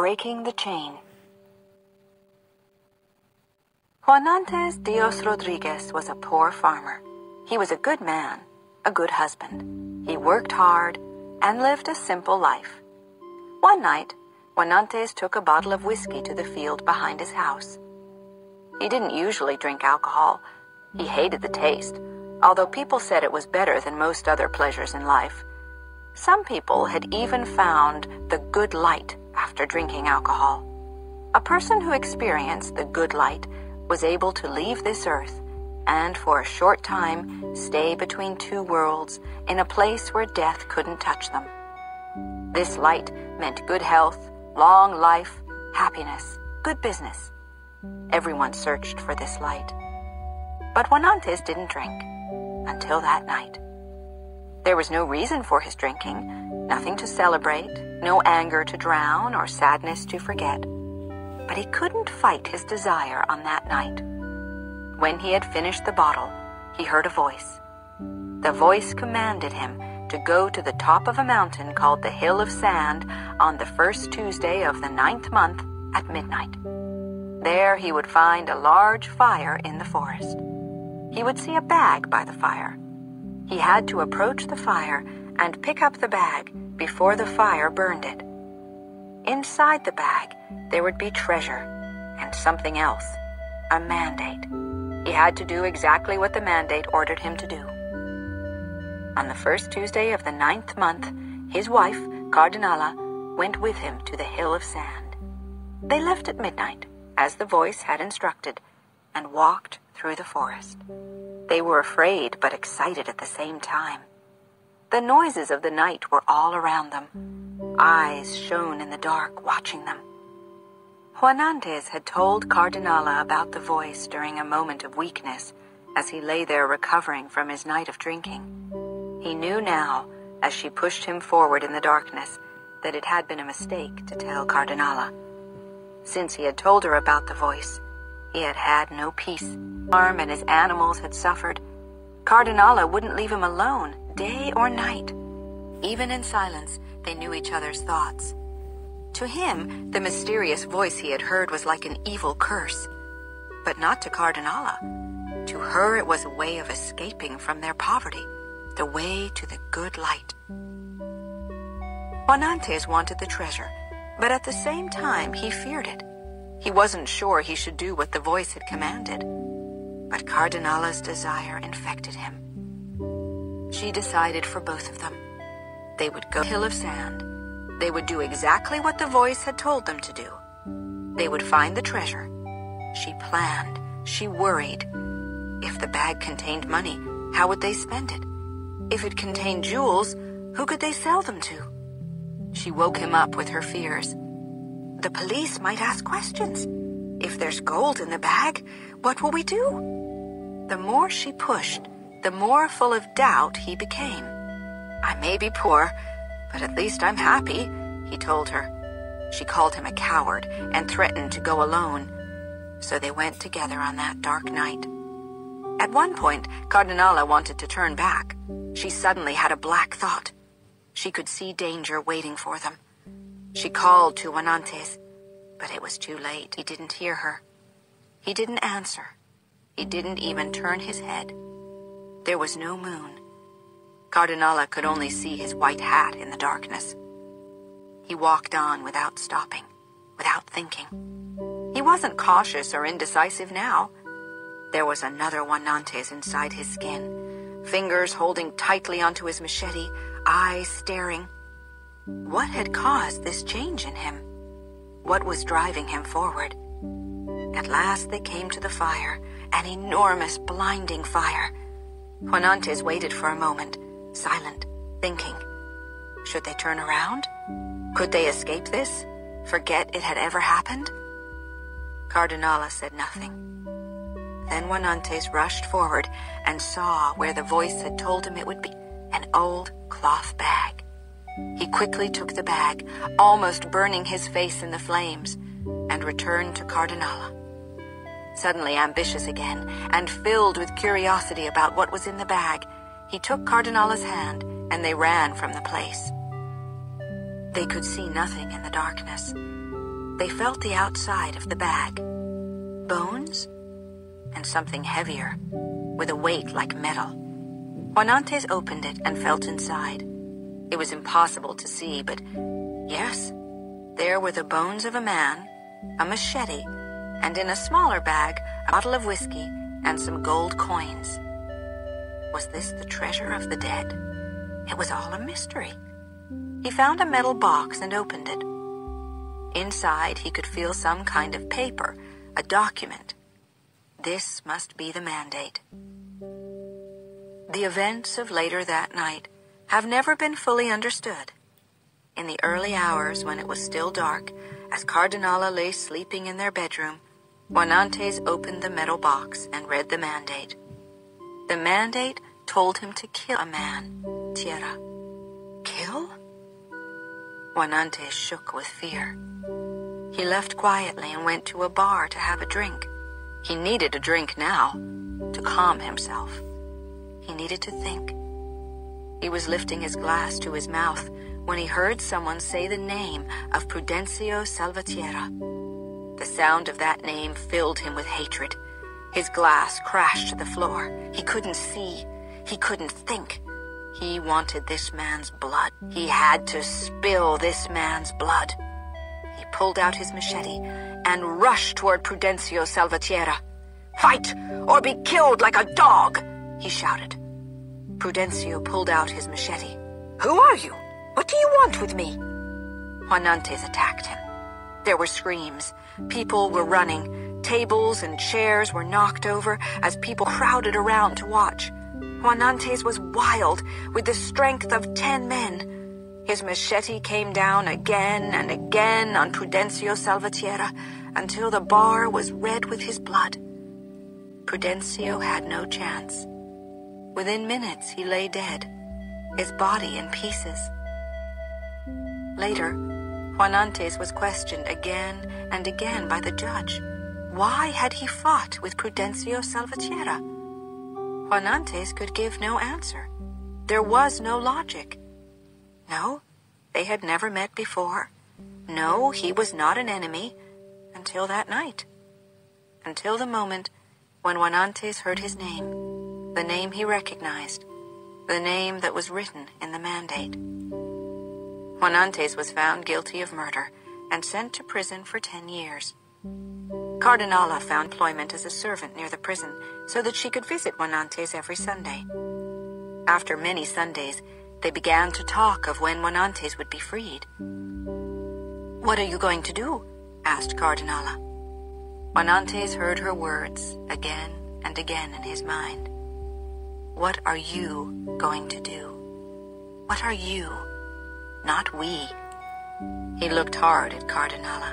Breaking the Chain. Juanantes Dios Rodriguez was a poor farmer. He was a good man, a good husband. He worked hard and lived a simple life. One night, Juanantes took a bottle of whiskey to the field behind his house. He didn't usually drink alcohol. He hated the taste, although people said it was better than most other pleasures in life. Some people had even found the good light after drinking alcohol. A person who experienced the good light was able to leave this earth and for a short time stay between two worlds in a place where death couldn't touch them. This light meant good health, long life, happiness, good business. Everyone searched for this light. But Juanantes didn't drink until that night. There was no reason for his drinking, nothing to celebrate, no anger to drown or sadness to forget. But he couldn't fight his desire on that night. When he had finished the bottle, he heard a voice. The voice commanded him to go to the top of a mountain called the Hill of Sand on the first Tuesday of the 9th month at midnight. There he would find a large fire in the forest. He would see a bag by the fire. He had to approach the fire and pick up the bag before the fire burned it. Inside the bag, there would be treasure and something else, a mandate. He had to do exactly what the mandate ordered him to do. On the first Tuesday of the 9th month, his wife, Cardinala, went with him to the Hill of Sand. They left at midnight, as the voice had instructed, and walked through the forest. They were afraid but excited at the same time. The noises of the night were all around them. Eyes shone in the dark, watching them. Juanantes had told Cardinala about the voice during a moment of weakness as he lay there recovering from his night of drinking. He knew now, as she pushed him forward in the darkness, that it had been a mistake to tell Cardinala. Since he had told her about the voice, he had had no peace. Farm and his animals had suffered. Cardinala wouldn't leave him alone, day or night. Even in silence, they knew each other's thoughts. To him, the mysterious voice he had heard was like an evil curse. But not to Cardinala. To her, it was a way of escaping from their poverty, the way to the good light. Juanantes wanted the treasure, but at the same time, he feared it. He wasn't sure he should do what the voice had commanded. But Cardinala's desire infected him. She decided for both of them. They would go to the Hill of Sand. They would do exactly what the voice had told them to do. They would find the treasure. She planned. She worried. If the bag contained money, how would they spend it? If it contained jewels, who could they sell them to? She woke him up with her fears. The police might ask questions. If there's gold in the bag, what will we do? The more she pushed, the more full of doubt he became. I may be poor, but at least I'm happy, he told her. She called him a coward and threatened to go alone. So they went together on that dark night. At one point, Cardinala wanted to turn back. She suddenly had a black thought. She could see danger waiting for them. She called to Juanantes, but it was too late. He didn't hear her. He didn't answer. He didn't even turn his head. There was no moon. Cardinala could only see his white hat in the darkness. He walked on without stopping, without thinking. He wasn't cautious or indecisive now. There was another Juanantes inside his skin, fingers holding tightly onto his machete, eyes staring. What had caused this change in him? What was driving him forward? At last they came to the fire, an enormous, blinding fire. Juanantes waited for a moment, silent, thinking. Should they turn around? Could they escape this? Forget it had ever happened? Cardinala said nothing. Then Juanantes rushed forward and saw where the voice had told him it would be, an old cloth bag. He quickly took the bag, almost burning his face in the flames, and returned to Cardinala. Suddenly ambitious again, and filled with curiosity about what was in the bag, he took Cardinala's hand, and they ran from the place. They could see nothing in the darkness. they felt the outside of the bag. Bones and something heavier, with a weight like metal. Juanantes opened it and felt inside. It was impossible to see, but yes, there were the bones of a man, a machete, and in a smaller bag, a bottle of whiskey and some gold coins. Was this the treasure of the dead? It was all a mystery. He found a metal box and opened it. Inside, he could feel some kind of paper, a document. This must be the mandate. The events of later that night have never been fully understood. In the early hours when it was still dark, as Cardinala lay sleeping in their bedroom, Juanantes opened the metal box and read the mandate. The mandate told him to kill a man, Tierra. Kill? Juanantes shook with fear. He left quietly and went to a bar to have a drink. He needed a drink now, to calm himself. He needed to think. He was lifting his glass to his mouth when he heard someone say the name of Prudencio Salvatierra. The sound of that name filled him with hatred. His glass crashed to the floor. He couldn't see. He couldn't think. He wanted this man's blood. He had to spill this man's blood. He pulled out his machete and rushed toward Prudencio Salvatierra. "Fight, or be killed like a dog!" he shouted. Prudencio pulled out his machete. "Who are you? What do you want with me?" Juanantes attacked him. There were screams. People were running. Tables and chairs were knocked over as people crowded around to watch. Juanantes was wild, with the strength of 10 men. His machete came down again and again on Prudencio Salvatierra until the bar was red with his blood. Prudencio had no chance. Within minutes, he lay dead, his body in pieces. Later, Juanantes was questioned again and again by the judge. Why had he fought with Prudencio Salvatierra? Juanantes could give no answer. There was no logic. No, they had never met before. No, he was not an enemy until that night. Until the moment when Juanantes heard his name, the name he recognized, the name that was written in the mandate. Juanantes was found guilty of murder and sent to prison for 10 years. Cardinala found employment as a servant near the prison so that she could visit Juanantes every Sunday. After many Sundays, they began to talk of when Juanantes would be freed. "What are you going to do?" asked Cardinala. Juanantes heard her words again and again in his mind. What are you going to do? What are you? Not we. He looked hard at Cardinala,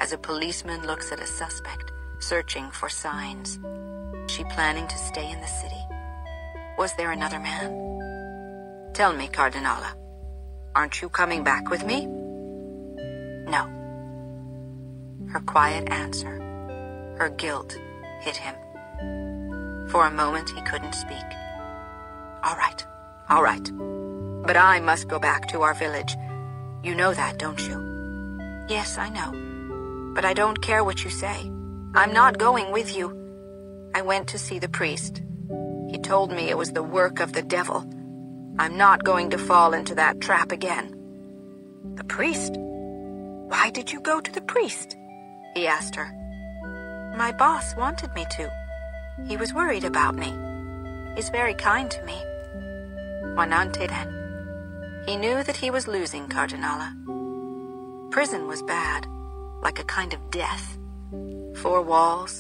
as a policeman looks at a suspect, searching for signs. Was she planning to stay in the city? Was there another man? "Tell me, Cardinala, aren't you coming back with me?" "No." Her quiet answer, her guilt, hit him. For a moment he couldn't speak. All right. But I must go back to our village. You know that, don't you?" "Yes, I know. But I don't care what you say. I'm not going with you. I went to see the priest. He told me it was the work of the devil. I'm not going to fall into that trap again." "The priest? Why did you go to the priest?" he asked her. "My boss wanted me to. He was worried about me. He's very kind to me." Juanantes then. He knew that he was losing Cardinala. Prison was bad, like a kind of death. 4 walls,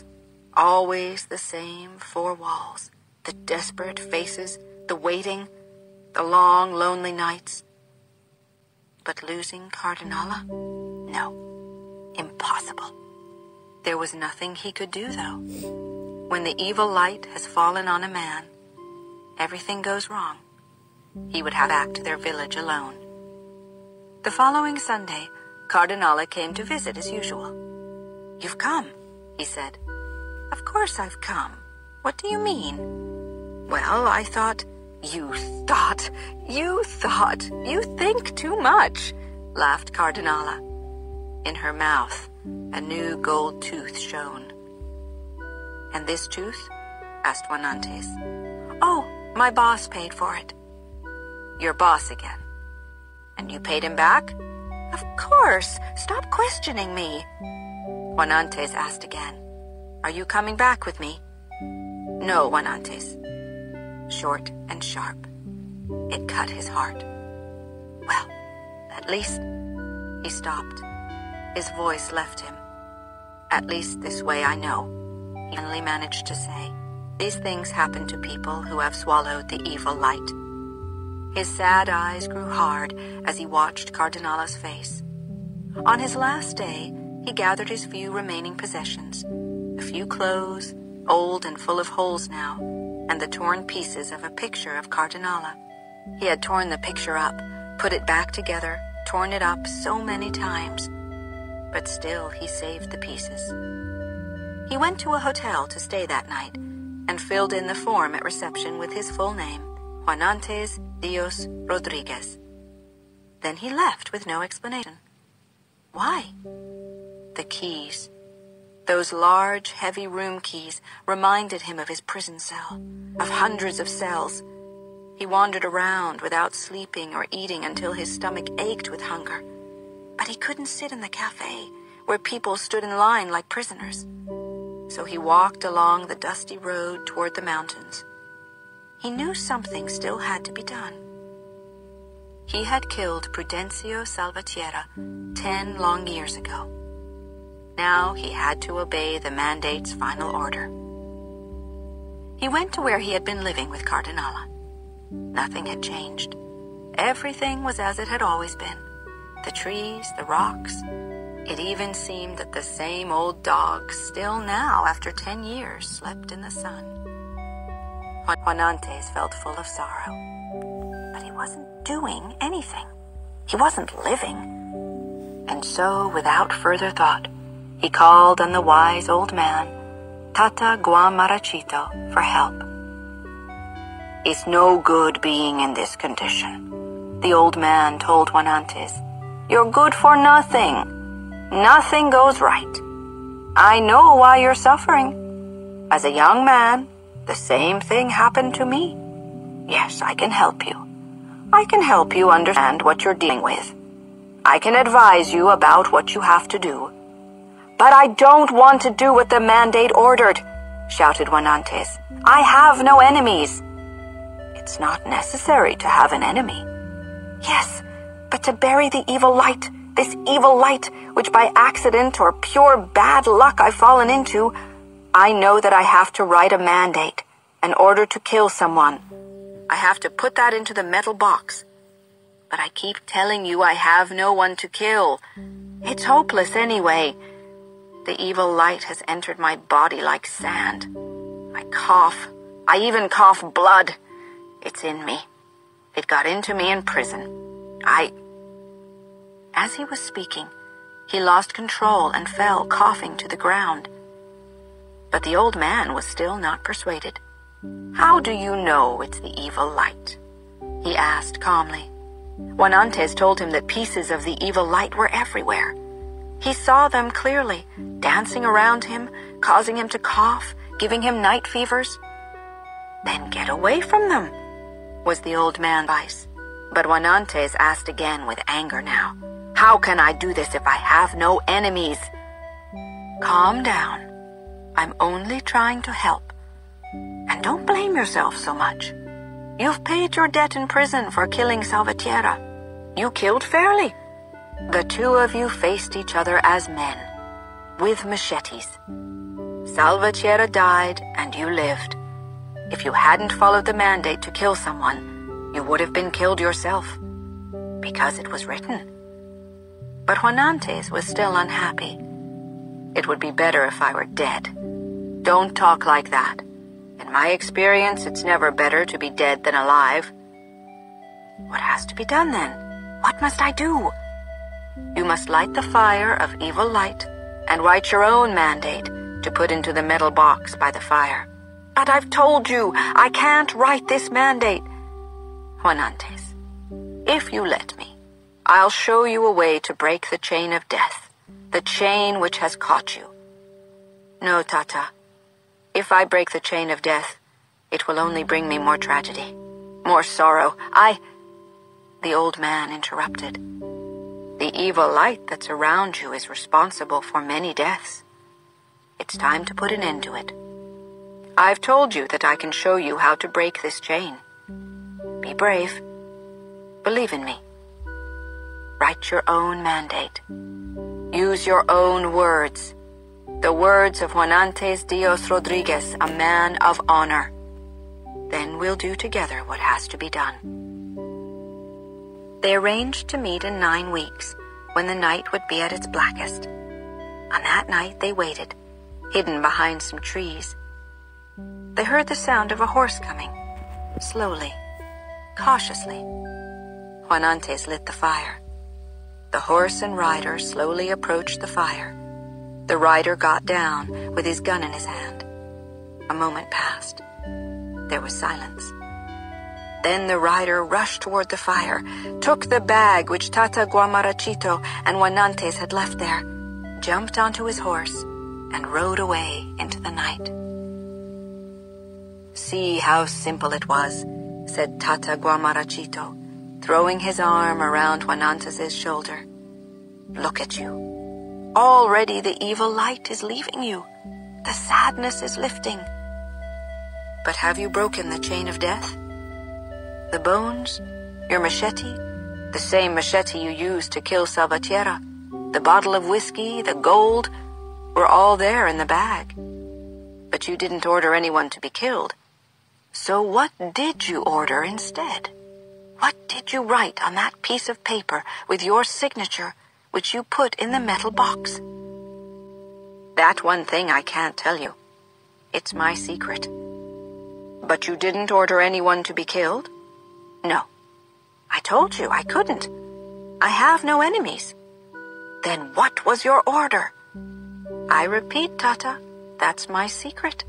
always the same 4 walls. The desperate faces, the waiting, the long, lonely nights. But losing Cardinala? No. Impossible. There was nothing he could do, though. When the evil light has fallen on a man, everything goes wrong. He would have back to their village alone. The following Sunday, Cardinala came to visit as usual. "You've come," he said. "Of course I've come. What do you mean?" "Well, I thought—" You thought. You think too much," laughed Cardinala. In her mouth, a new gold tooth shone. "And this tooth?" asked Juanantes. "Oh, my boss paid for it." "Your boss again? And you paid him back?" "Of course. Stop questioning me." Juanantes asked again, "Are you coming back with me?" "No, Juanantes." Short and sharp. It cut his heart. "Well, at least—" He stopped. His voice left him. "At least this way I know," he finally managed to say. "These things happen to people who have swallowed the evil light." His sad eyes grew hard as he watched Cardinala's face. On his last day, he gathered his few remaining possessions, a few clothes, old and full of holes now, and the torn pieces of a picture of Cardinala. He had torn the picture up, put it back together, torn it up so many times, but still he saved the pieces. He went to a hotel to stay that night and filled in the form at reception with his full name, Juanantes Dios Rodriguez. Then he left with no explanation. Why? The keys. Those large, heavy room keys reminded him of his prison cell, of hundreds of cells. He wandered around without sleeping or eating until his stomach ached with hunger. But he couldn't sit in the cafe, where people stood in line like prisoners. So he walked along the dusty road toward the mountains. He knew something still had to be done. He had killed Prudencio Salvatierra 10 long years ago. Now he had to obey the mandate's final order. He went to where he had been living with Cardinala. Nothing had changed. Everything was as it had always been. The trees, the rocks. It even seemed that the same old dogs still now, after 10 years, slept in the sun. Juanantes felt full of sorrow. But he wasn't doing anything. He wasn't living. And so, without further thought, he called on the wise old man, Tata Guamarachito, for help. "It's no good being in this condition," the old man told Juanantes. "You're good for nothing. Nothing goes right. I know why you're suffering. As a young man, the same thing happened to me. Yes, I can help you. I can help you understand what you're dealing with. I can advise you about what you have to do. But I don't want to do what the mandate ordered," shouted Juanantes. "I have no enemies." "It's not necessary to have an enemy." "Yes, but to bury the evil light, this evil light, which by accident or pure bad luck I've fallen into, I know that I have to write a mandate, an order to kill someone. I have to put that into the metal box. But I keep telling you I have no one to kill. It's hopeless anyway. The evil light has entered my body like sand. I cough. I even cough blood. It's in me. It got into me in prison. As he was speaking, he lost control and fell coughing to the ground. But the old man was still not persuaded. "How do you know it's the evil light?" he asked calmly. Juanantes told him that pieces of the evil light were everywhere. He saw them clearly, dancing around him, causing him to cough, giving him night fevers. "Then get away from them," was the old man's advice. But Juanantes asked again with anger now. "How can I do this if I have no enemies?" "Calm down. I'm only trying to help. And don't blame yourself so much. You've paid your debt in prison for killing Salvatierra. You killed fairly. The two of you faced each other as men, with machetes. Salvatierra died and you lived. If you hadn't followed the mandate to kill someone, you would have been killed yourself, because it was written." But Juanantes was still unhappy. "It would be better if I were dead." "Don't talk like that. In my experience, it's never better to be dead than alive." "What has to be done then? What must I do?" "You must light the fire of evil light and write your own mandate to put into the metal box by the fire." "But I've told you, I can't write this mandate." "Juanantes, if you let me, I'll show you a way to break the chain of death the chain which has caught you. No, Tata. If I break the chain of death, it will only bring me more tragedy, more sorrow. The old man interrupted. The evil light that's around you is responsible for many deaths. It's time to put an end to it. I've told you that I can show you how to break this chain. Be brave. Believe in me. Write your own mandate. Use your own words. The words of Astronantes Dios Rodriguez, a man of honor. Then we'll do together what has to be done. They arranged to meet in 9 weeks, when the night would be at its blackest. On that night they waited, hidden behind some trees. They heard the sound of a horse coming, slowly, cautiously. Astronantes lit the fire. The horse and rider slowly approached the fire. The rider got down with his gun in his hand. A moment passed. There was silence. Then the rider rushed toward the fire, took the bag which Tata Guamarachito and Astronantes had left there, jumped onto his horse, and rode away into the night. See how simple it was, said Tata Guamarachito, throwing his arm around Astronantes' shoulder. Look at you. Already the evil light is leaving you. The sadness is lifting. But have you broken the chain of death? The bones, your machete, the same machete you used to kill Salvatierra, the bottle of whiskey, the gold, were all there in the bag. But you didn't order anyone to be killed. So what did you order instead? What did you write on that piece of paper with your signature, which you put in the metal box? That one thing I can't tell you. It's my secret. But you didn't order anyone to be killed? No. I told you I couldn't. I have no enemies. Then what was your order? I repeat, Tata, that's my secret.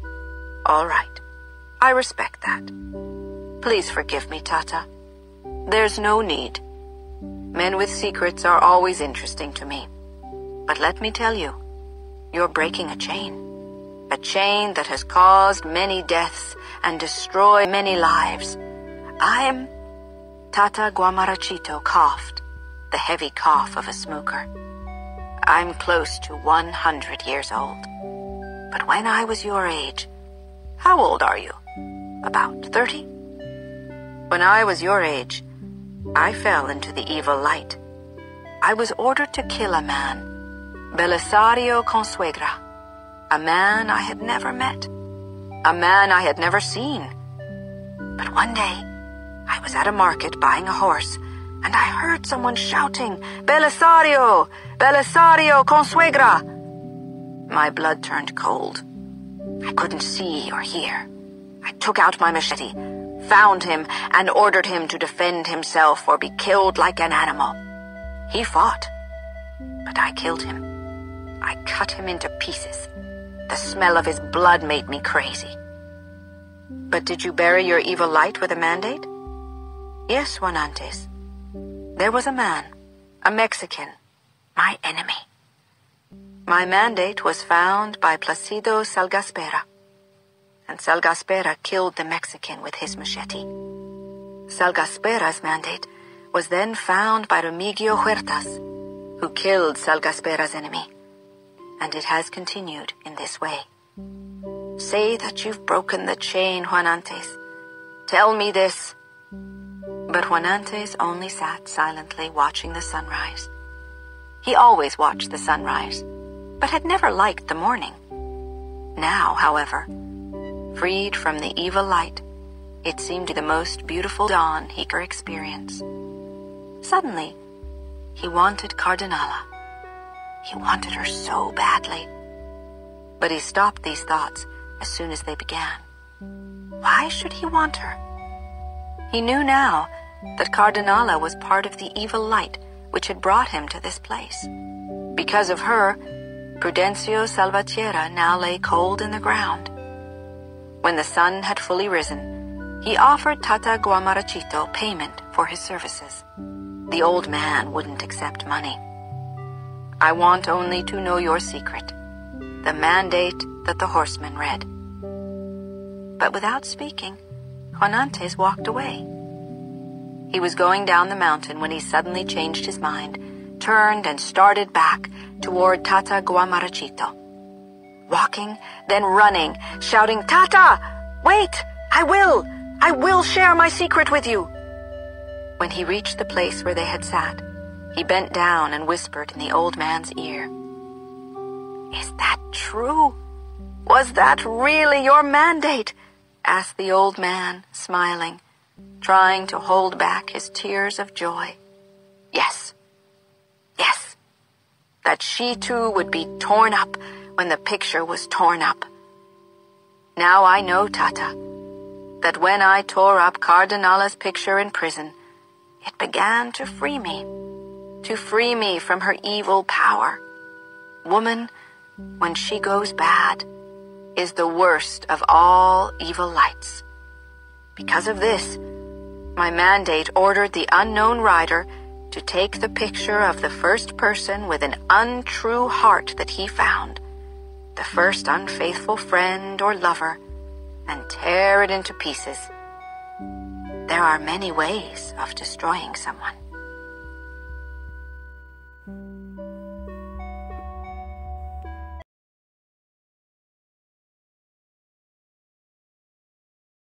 All right. I respect that. Please forgive me, Tata. There's no need. Men with secrets are always interesting to me. But let me tell you, you're breaking a chain. A chain that has caused many deaths and destroyed many lives. Tata Guamarachito coughed, the heavy cough of a smoker. I'm close to 100 years old. But when I was your age, how old are you? About 30? When I was your age, I fell into the evil light. I was ordered to kill a man, Belisario Consuegra, a man I had never met, a man I had never seen. But one day, I was at a market buying a horse, and I heard someone shouting, Belisario! Belisario Consuegra! My blood turned cold. I couldn't see or hear. I took out my machete, found him, and ordered him to defend himself or be killed like an animal. He fought, but I killed him. I cut him into pieces. The smell of his blood made me crazy. But did you bury your evil light with a mandate? Yes, Astronantes. There was a man, a Mexican, my enemy. My mandate was found by Placido Salgaspera, and Salgaspera killed the Mexican with his machete. Salgaspera's mandate was then found by Remigio Huertas, who killed Salgaspera's enemy, and it has continued in this way. Say that you've broken the chain, Astronantes. Tell me this. But Astronantes only sat silently watching the sunrise. He always watched the sunrise, but had never liked the morning. Now, however, freed from the evil light, it seemed the most beautiful dawn he could experience. Suddenly, he wanted Cardinala. He wanted her so badly. But he stopped these thoughts as soon as they began. Why should he want her? He knew now that Cardinala was part of the evil light which had brought him to this place. Because of her, Prudencio Salvatierra now lay cold in the ground. When the sun had fully risen, he offered Tata Guamarachito payment for his services. The old man wouldn't accept money. I want only to know your secret, the mandate that the horseman read." But without speaking, Astronantes walked away. He was going down the mountain when he suddenly changed his mind, turned and started back toward Tata Guamarachito. Walking, then running, shouting, "Tata! Wait! I will share my secret with you!" When he reached the place where they had sat, he bent down and whispered in the old man's ear. "Is that true? Was that really your mandate?" asked the old man, smiling, trying to hold back his tears of joy. Yes, that she too would be torn up when the picture was torn up. Now I know, Tata, that when I tore up Cardinala's picture in prison, it began to free me from her evil power. Woman, when she goes bad, is the worst of all evil lights. Because of this, my mandate ordered the unknown rider to take the picture of the first person with an untrue heart that he found, the first unfaithful friend or lover, and tear it into pieces. There are many ways of destroying someone.